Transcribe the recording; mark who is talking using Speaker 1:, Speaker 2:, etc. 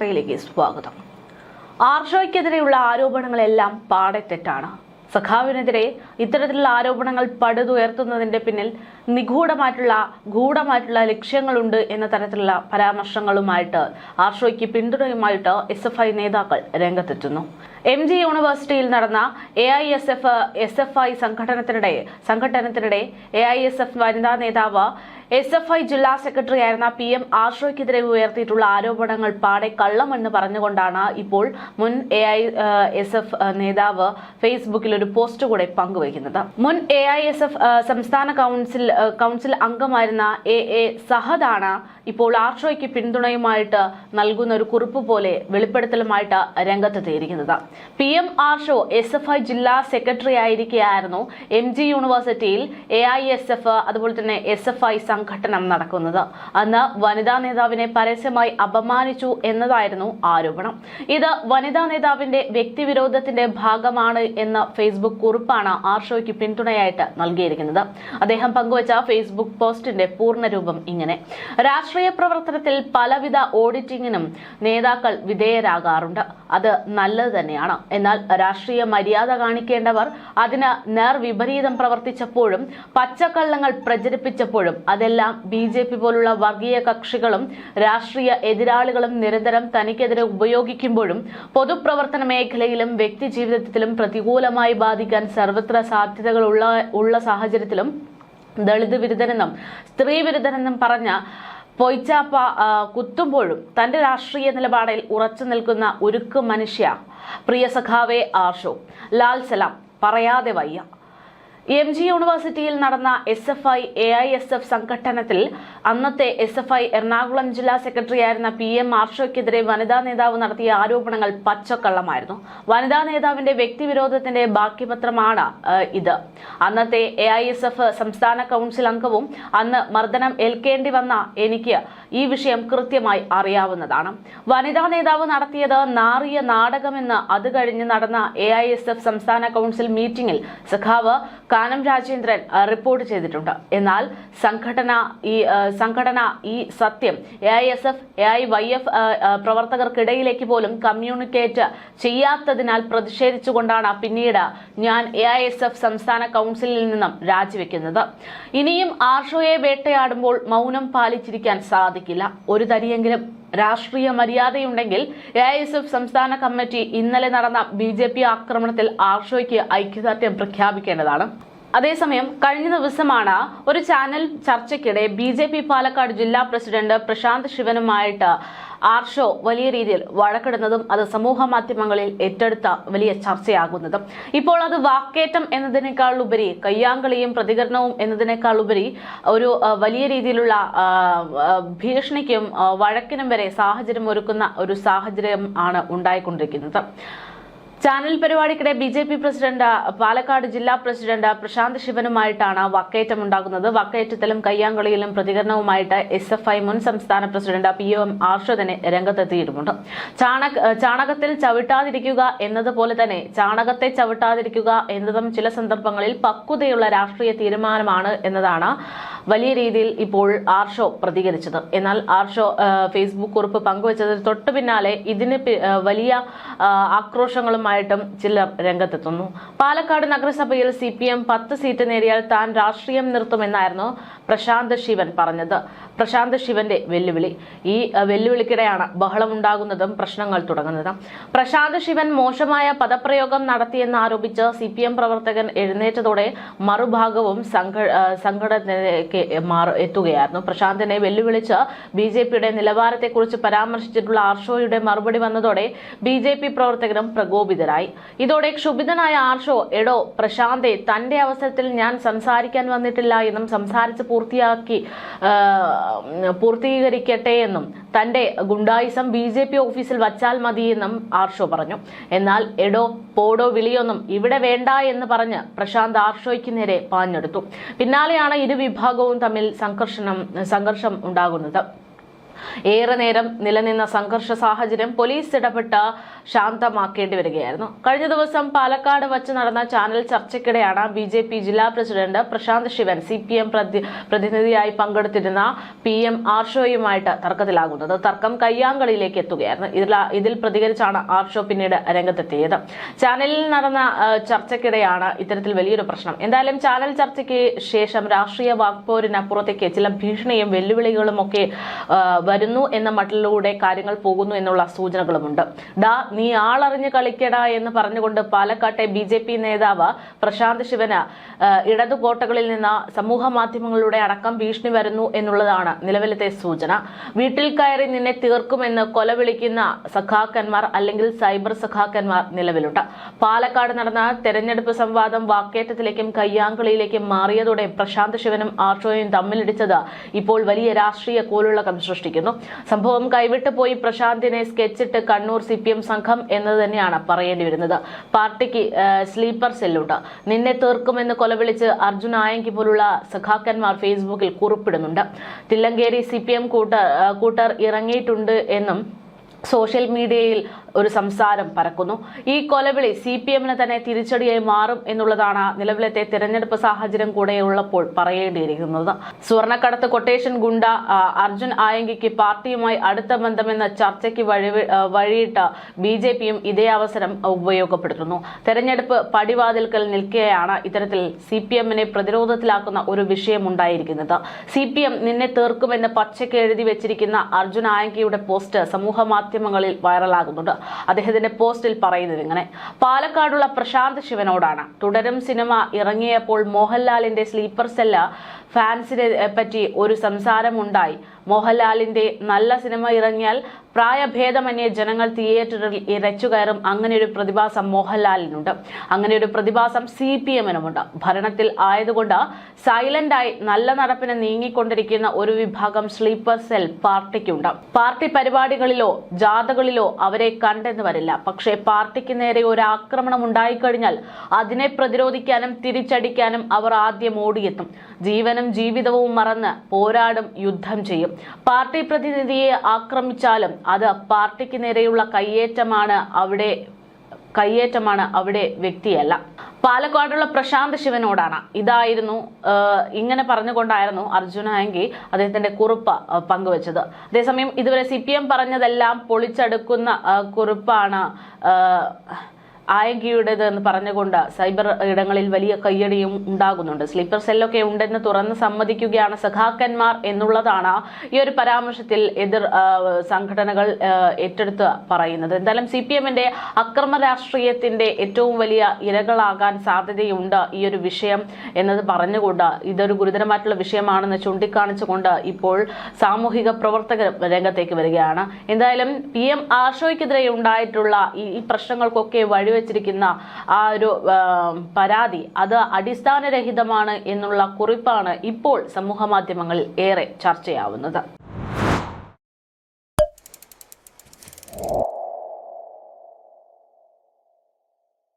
Speaker 1: വാർത്തയിലേക്ക് സ്വാഗതം. ആർഷോയ്ക്കെതിരെയുള്ള ആരോപണങ്ങളെല്ലാം പാടെ തെറ്റാണ്. സഖാവിനെതിരെ ഇത്തരത്തിലുള്ള ആരോപണങ്ങൾ പടുതുയർത്തുന്നതിന്റെ പിന്നിൽ ഗൂഢമായിട്ടുള്ള ലക്ഷ്യങ്ങളുണ്ട് എന്ന തരത്തിലുള്ള പരാമർശങ്ങളുമായിട്ട് ആർഷോയ്ക്ക് പിന്തുണയുമായിട്ട് SFI നേതാക്കൾ രംഗത്തെത്തുന്നു. MG യൂണിവേഴ്സിറ്റിയിൽ നടന്ന SFI സംഘടനത്തിനിടെ AISF വനിതാ നേതാവ് SFI ജില്ലാ സെക്രട്ടറി ആയിരുന്ന PM ആർഷോയ്ക്കെതിരെ ഉയർത്തിയിട്ടുള്ള ആരോപണങ്ങൾ പാടെ കള്ളമെന്ന് പറഞ്ഞുകൊണ്ടാണ് ഇപ്പോൾ മുൻ AISF നേതാവ് ഫേസ്ബുക്കിൽ ഒരു പോസ്റ്റ് കൂടെ പങ്കുവയ്ക്കുന്നത്. മുൻ AISF സംസ്ഥാന കൗൺസിൽ അംഗമായിരുന്ന AA സഹദാണ് ഇപ്പോൾ ആർഷോയ്ക്ക് പിന്തുണയുമായിട്ട് നൽകുന്ന ഒരു കുറിപ്പ് പോലെ വെളിപ്പെടുത്തലുമായിട്ട് രംഗത്തെത്തിയിരിക്കുന്നത്. PM ആർഷോ SFI ജില്ലാ സെക്രട്ടറി ആയിരിക്കെയായിരുന്നു MG യൂണിവേഴ്സിറ്റിയിൽ AISF അതുപോലെ തന്നെ SFI സംഘടനം നടക്കുന്നത്. അന്ന് വനിതാ നേതാവിനെ പരസ്യമായി അപമാനിച്ചു എന്നതായിരുന്നു ആരോപണം. ഇത് വനിതാ നേതാവിന്റെ വ്യക്തിവിരോധത്തിന്റെ ഭാഗമാണ് എന്ന ഫേസ്ബുക്ക് കുറിപ്പാണ് ആർഷോയ്ക്ക് പിന്തുണയായിട്ട് നൽകിയിരിക്കുന്നത്. അദ്ദേഹം പങ്കുവച്ച ഫേസ്ബുക്ക് പോസ്റ്റിന്റെ പൂർണ്ണരൂപം ഇങ്ങനെ: രാഷ്ട്രീയ പ്രവർത്തനത്തിൽ പലവിധ ഓഡിറ്റിങ്ങിനും നേതാക്കൾ വിധേയരാകാറുണ്ട്. അത് നല്ലത് തന്നെയാണ്. എന്നാൽ രാഷ്ട്രീയ മര്യാദ കാണിക്കേണ്ടവർ അതിന് നേർവിപരീതം പ്രവർത്തിച്ചപ്പോഴും പച്ചക്കള്ളങ്ങൾ പ്രചരിപ്പിച്ചപ്പോഴും അതെല്ലാം BJP പോലുള്ള വർഗീയ കക്ഷികളും രാഷ്ട്രീയ എതിരാളികളും നിരന്തരം തനിക്കെതിരെ ഉപയോഗിക്കുമ്പോഴും പൊതുപ്രവർത്തന മേഖലയിലും വ്യക്തി ജീവിതത്തിലും പ്രതികൂലമായി ബാധിക്കാൻ സർവത്ര സാധ്യതകൾ ഉള്ള സാഹചര്യത്തിലും ദളിത് വിരുദ്ധനെന്നും സ്ത്രീ വിരുദ്ധനെന്നും പറഞ്ഞ പൊയ്ച്ചാപ്പ കുത്തുമ്പോഴും തന്റെ രാഷ്ട്രീയ നിലപാടിൽ ഉറച്ചു നിൽക്കുന്ന ഉരുക്ക് മനുഷ്യ പ്രിയ സഖാവേ ആർഷോ, ലാൽ സലാം, പറയാതെ വയ്യ. MG യൂണിവേഴ്സിറ്റിയിൽ നടന്ന SFI AISF സംഘടനത്തിൽ അന്നത്തെ SFI എറണാകുളം ജില്ലാ സെക്രട്ടറി ആയിരുന്ന PM ആർഷോയ്ക്കെതിരെ വനിതാ നേതാവ് നടത്തിയ ആരോപണങ്ങൾ പച്ചക്കള്ളമായിരുന്നു. വനിതാ നേതാവിന്റെ വ്യക്തിവിരോധത്തിന്റെ ബാക്കിപത്രമാണ് ഇത്. അന്നത്തെ AISF സംസ്ഥാന കൗൺസിൽ അംഗവും അന്ന് മർദ്ദനം ഏൽക്കേണ്ടി വന്ന എനിക്ക് ഈ വിഷയം കൃത്യമായി അറിയാവുന്നതാണ്. വനിതാ നേതാവ് നടത്തിയത് നാറിയ നാടകമെന്ന് അത് കഴിഞ്ഞ് നടന്ന AISF സംസ്ഥാന കൗൺസിൽ മീറ്റിംഗിൽ സഖാവ് കാനം രാജേന്ദ്രൻ റിപ്പോർട്ട് ചെയ്തിട്ടുണ്ട്. എന്നാൽ സംഘടന ഈ സത്യം AISF AIYF പ്രവർത്തകർക്കിടയിലേക്ക് പോലും കമ്മ്യൂണിക്കേറ്റ് ചെയ്യാത്തതിനാൽ പ്രതിഷേധിച്ചുകൊണ്ടാണ് പിന്നീട് ഞാൻ AISF സംസ്ഥാന കൗൺസിലിൽ നിന്നും രാജിവെക്കുന്നത്. ഇനിയും ആർഷോയെ വേട്ടയാടുമ്പോൾ മൗനം പാലിച്ചിരിക്കാൻ സാധിക്കില്ല. ഒരു തരിയെങ്കിലും രാഷ്ട്രീയ മര്യാദയുണ്ടെങ്കിൽ AISF സംസ്ഥാന കമ്മിറ്റി ഇന്നലെ നടന്ന BJP ആക്രമണത്തിൽ ആർഷോയ്ക്ക് ഐക്യദാർഢ്യം പ്രഖ്യാപിക്കേണ്ടതാണ്. അതേസമയം കഴിഞ്ഞ ദിവസമാണ് ഒരു ചാനൽ ചർച്ചയ്ക്കിടെ BJP പാലക്കാട് ജില്ലാ പ്രസിഡന്റ് പ്രശാന്ത് ശിവനുമായിട്ട് ആർഷോ വലിയ രീതിയിൽ വഴക്കിടുന്നതും അത് സമൂഹ മാധ്യമങ്ങളിൽ ഏറ്റെടുത്ത വലിയ ചർച്ചയാകുന്നതും. ഇപ്പോൾ അത് വാക്കേറ്റം എന്നതിനേക്കാൾ ഉപരി കയ്യാങ്കളിയും പ്രതികരണവും എന്നതിനേക്കാൾ ഉപരി ഒരു വലിയ രീതിയിലുള്ള ഭീഷണിക്കും വഴക്കിനും വരെ സാഹചര്യം ഒരുക്കുന്ന ഒരു സാഹചര്യം ആണ് ഉണ്ടായിക്കൊണ്ടിരിക്കുന്നത്. ചാനൽ പരിപാടിക്കിടെ BJP പ്രസിഡന്റ് പാലക്കാട് ജില്ലാ പ്രസിഡന്റ് പ്രശാന്ത് ശിവനുമായിട്ടാണ് വാക്കേറ്റം ഉണ്ടാകുന്നത്. വാക്കേറ്റത്തിലും കയ്യാങ്കളിയിലും പ്രതികരണവുമായിട്ട് SFI മുൻ സംസ്ഥാന പ്രസിഡന്റ് PM ആർഷോ തന്നെ രംഗത്തെത്തിയിട്ടുമുണ്ട്. ചാണകത്തിൽ ചവിട്ടാതിരിക്കുക എന്നതുപോലെ തന്നെ ചാണകത്തെ ചവിട്ടാതിരിക്കുക എന്നതും ചില സന്ദർഭങ്ങളിൽ പക്വതയുള്ള രാഷ്ട്രീയ തീരുമാനമാണ് എന്നതാണ് വലിയ രീതിയിൽ ഇപ്പോൾ ആർഷോ പ്രതികരിച്ചത്. എന്നാൽ ആർഷോ ഫേസ്ബുക്ക് കുറിപ്പ് പങ്കുവച്ചത് തൊട്ടു പിന്നാലെ ഇതിന് വലിയ ആക്രോശങ്ങളുമായിട്ടും ചിലർ രംഗത്തെത്തുന്നു. പാലക്കാട് നഗരസഭയിൽ CPM 10 സീറ്റ് നേടിയാൽ താൻ രാഷ്ട്രീയം നിർത്തുമെന്നായിരുന്നു പ്രശാന്ത് ശിവൻ പറഞ്ഞത്. പ്രശാന്ത് ശിവന്റെ വെല്ലുവിളി. ഈ വെല്ലുവിളിക്കിടെയാണ് ബഹളമുണ്ടാകുന്നതും പ്രശ്നങ്ങൾ തുടങ്ങുന്നതും. പ്രശാന്ത് ശിവൻ മോശമായ പദപ്രയോഗം നടത്തിയെന്ന് ആരോപിച്ച് CPM പ്രവർത്തകൻ എഴുന്നേറ്റതോടെ മറുഭാഗവും സംഘടനയിലേക്ക് എത്തുകയായിരുന്നു. പ്രശാന്തിനെ വെല്ലുവിളിച്ച് BJPയുടെ നിലവാരത്തെക്കുറിച്ച് പരാമർശിച്ചിട്ടുള്ള ആർഷോയുടെ മറുപടി വന്നതോടെ BJP പ്രവർത്തകരും പ്രകോപിതരായി. ഇതോടെ ക്ഷുഭിതനായ ആർഷോ, എടോ പ്രശാന്തെ, തന്റെ അവസരത്തിൽ ഞാൻ സംസാരിക്കാൻ വന്നിട്ടില്ല എന്നും സംസാരിച്ച് പൂർത്തീകരിക്കട്ടെ എന്നും തന്റെ ഗുണ്ടായിസം BJP ഓഫീസിൽ വച്ചാൽ മതിയെന്നും ആർഷോ പറഞ്ഞു. എന്നാൽ എടോ പോടോ വിളിയൊന്നും ഇവിടെ വേണ്ട എന്ന് പറഞ്ഞ് പ്രശാന്ത് ആർഷോയ്ക്ക് നേരെ പാഞ്ഞെടുത്തു. പിന്നാലെയാണ് ഇരു വിഭാഗവും തമ്മിൽ സംഘർഷം ഉണ്ടാകുന്നത്. ഏറെ നേരം നിലനിന്ന സംഘർഷ സാഹചര്യം പോലീസ് ഇടപെട്ട് ശാന്തമാക്കേണ്ടി വരികയായിരുന്നു. കഴിഞ്ഞ ദിവസം പാലക്കാട് വച്ച് നടന്ന ചാനൽ ചർച്ചയ്ക്കിടെയാണ് BJP ജില്ലാ പ്രസിഡന്റ് പ്രശാന്ത് ശിവൻ CPM പ്രതിനിധിയായി പങ്കെടുത്തിരുന്ന PM ആർഷോയുമായിട്ട് തർക്കത്തിലാകുന്നത്. തർക്കം കയ്യാങ്കളിയിലേക്ക് എത്തുകയായിരുന്നു. ഇതിൽ പ്രതികരിച്ചാണ് ആർഷോ പിന്നീട് രംഗത്തെത്തിയത്. ചാനലിൽ നടന്ന ചർച്ചയ്ക്കിടെയാണ് ഇത്തരത്തിൽ വലിയൊരു പ്രശ്നം. എന്തായാലും ചാനൽ ചർച്ചയ്ക്ക് ശേഷം രാഷ്ട്രീയ വാക്പോരിനപ്പുറത്തേക്ക് ചില ഭീഷണിയും വെല്ലുവിളികളും ഒക്കെ വരുന്നു എന്ന മട്ടിലൂടെ കാര്യങ്ങൾ പോകുന്നു എന്നുള്ള സൂചനകളുമുണ്ട്. നീ ആളറിഞ്ഞ് കളിക്കടാ എന്ന് പറഞ്ഞുകൊണ്ട് പാലക്കാട്ടെ BJP നേതാവ് പ്രശാന്ത് ശിവന് ഇടതുകോട്ടകളിൽ നിന്ന് സമൂഹ മാധ്യമങ്ങളുടെ അടക്കം ഭീഷണി വരുന്നു എന്നുള്ളതാണ് നിലവിലത്തെ സൂചന. വീട്ടിൽ കയറി നിന്നെ തീർക്കുമെന്ന് കൊലവിളിക്കുന്ന സഖാക്കന്മാർ അല്ലെങ്കിൽ സൈബർ സഖാക്കന്മാർ നിലവിലുണ്ട്. പാലക്കാട് നടന്ന തെരഞ്ഞെടുപ്പ് സംവാദം വാക്കേറ്റത്തിലേക്കും കയ്യാങ്കളിയിലേക്കും മാറിയതോടെ പ്രശാന്ത് ശിവനും ആർഷോയും തമ്മിലിടിച്ചത് ഇപ്പോൾ വലിയ രാഷ്ട്രീയ കോലുള്ളകം സൃഷ്ടിക്കുന്നു. സംഭവം കൈവിട്ടു പോയി പ്രശാന്തിനെ സ്കെച്ചിട്ട് കണ്ണൂർ CPM സംഘം എന്നത് തന്നെയാണ് പറയേണ്ടി വരുന്നത്. പാർട്ടിക്ക് സ്ലീപ്പർ സെല്ലുണ്ട്. നിന്നെ തീർക്കുമെന്ന് കൊലവിളിച്ച് അർജുൻ ആയങ്കി പോലുള്ള സഖാക്കന്മാർ ഫേസ്ബുക്കിൽ കുറിപ്പിടുന്നുണ്ട്. തില്ലങ്കേരി CPM കൂട്ടർ ഇറങ്ങിയിട്ടുണ്ട് എന്നും സോഷ്യൽ മീഡിയയിൽ ഒരു സംസാരം പരക്കുന്നു. ഈ കൊലവിളി CPMന് തന്നെ തിരിച്ചടിയായി മാറും എന്നുള്ളതാണ് നിലവിലത്തെ തിരഞ്ഞെടുപ്പ് സാഹചര്യം കൂടെ ഉള്ളപ്പോൾ പറയേണ്ടിയിരിക്കുന്നത്. സ്വർണ്ണക്കടത്ത് കൊട്ടേഷൻ ഗുണ്ട അർജുൻ ആയങ്കിക്ക് പാർട്ടിയുമായി അടുത്ത ബന്ധമെന്ന ചർച്ചയ്ക്ക് വഴിയിട്ട BJPയും ഇതേ അവസരം ഉപയോഗപ്പെടുത്തുന്നു. തെരഞ്ഞെടുപ്പ് പടിവാതിൽക്കൽ നിൽക്കെയാണ് ഇത്തരത്തിൽ CPMനെ പ്രതിരോധത്തിലാക്കുന്ന ഒരു വിഷയം ഉണ്ടായിരിക്കുന്നത്. CPM നിന്നെ തീർക്കുമെന്ന് പച്ചയ്ക്ക് എഴുതി വെച്ചിരിക്കുന്ന അർജുൻ ആയങ്കിയുടെ പോസ്റ്റ് സമൂഹ മാധ്യമങ്ങളിൽ വൈറലാകുന്നുണ്ട്. അദ്ദേഹത്തിന്റെ പോസ്റ്റിൽ പറയുന്നത് ഇങ്ങനെ: പാലക്കാടുള്ള പ്രശാന്ത് ശിവനോടാണ്. തുടരും സിനിമ ഇറങ്ങിയപ്പോൾ മോഹൻലാലിന്റെ സ്ലീപ്പർ സെല്ല് ഫാൻസിനെ പറ്റി ഒരു സംസാരമുണ്ടായി. മോഹൻലാലിന്റെ നല്ല സിനിമ ഇറങ്ങിയാൽ പ്രായഭേദമന്യേ ജനങ്ങൾ തിയേറ്ററിൽ ഇരച്ചുകയറും. അങ്ങനെ ഒരു പ്രതിഭാസം മോഹൻലാലിനുണ്ട്. അങ്ങനെ ഒരു പ്രതിഭാസം CPMനുമുണ്ട്. ഭരണത്തിൽ ആയതുകൊണ്ട് സൈലന്റായി നല്ല നടപ്പിന് നീങ്ങിക്കൊണ്ടിരിക്കുന്ന ഒരു വിഭാഗം സ്ലീപ്പർ സെൽ പാർട്ടിക്കുണ്ട്. പാർട്ടി പരിപാടികളിലോ ജാഥകളിലോ അവരെ കണ്ടെന്ന് വരില്ല. പക്ഷേ പാർട്ടിക്ക് നേരെ ഒരു ആക്രമണം ഉണ്ടായിക്കഴിഞ്ഞാൽ അതിനെ പ്രതിരോധിക്കാനും തിരിച്ചടിക്കാനും അവർ ആദ്യം ഓടിയെത്തും. ജീവനും ജീവിതവും മറന്ന് പോരാടും, യുദ്ധം ചെയ്യും. പാർട്ടി പ്രതിനിധിയെ ആക്രമിച്ചാലും അത് പാർട്ടിക്ക് നേരെയുള്ള കയ്യേറ്റമാണ്, അവിടെ വ്യക്തിയല്ല. പാലക്കാടുള്ള പ്രശാന്ത് ശിവനോടാണ്. ഇങ്ങനെ പറഞ്ഞുകൊണ്ടായിരുന്നു അർജുൻ ആയങ്കി അദ്ദേഹത്തിന്റെ കുറിപ്പ് പങ്കുവച്ചത്. അതേസമയം ഇതുവരെ CPM പറഞ്ഞതെല്ലാം പൊളിച്ചെടുക്കുന്ന കുറിപ്പാണ് ആയങ്കിയുടേത് എന്ന് പറഞ്ഞുകൊണ്ട് സൈബർ ഇടങ്ങളിൽ വലിയ കയ്യടിയും ഉണ്ടാകുന്നുണ്ട്. സ്ലീപ്പർ സെല്ലൊക്കെ ഉണ്ടെന്ന് തുറന്ന് സമ്മതിക്കുകയാണ് സഖാക്കന്മാർ എന്നുള്ളതാണ് ഈ ഒരു പരാമർശത്തിൽ എതിർ സംഘടനകൾ ഏറ്റെടുത്ത് പറയുന്നത്. എന്തായാലും CPMന്റെ അക്രമ രാഷ്ട്രീയത്തിന്റെ ഏറ്റവും വലിയ ഇരകളാകാൻ സാധ്യതയുണ്ട് ഈ ഒരു വിഷയം എന്നത് പറഞ്ഞുകൊണ്ട് ഇതൊരു ഗുരുതരമായിട്ടുള്ള വിഷയമാണെന്ന് ചൂണ്ടിക്കാണിച്ചുകൊണ്ട് ഇപ്പോൾ സാമൂഹിക പ്രവർത്തകർ രംഗത്തേക്ക് വരികയാണ്. എന്തായാലും PM ആർഷോയ്ക്കെതിരെ ഉണ്ടായിട്ടുള്ള ഈ പ്രശ്നങ്ങൾക്കൊക്കെ വെച്ചിരിക്കുന്ന ആ ഒരു പരാതി അത് അടിസ്ഥാനരഹിതമാണ് എന്നുള്ള കുറിപ്പാണ് ഇപ്പോൾ സമൂഹ മാധ്യമങ്ങളിൽ ഏറെ ചർച്ചയാവുന്നത്.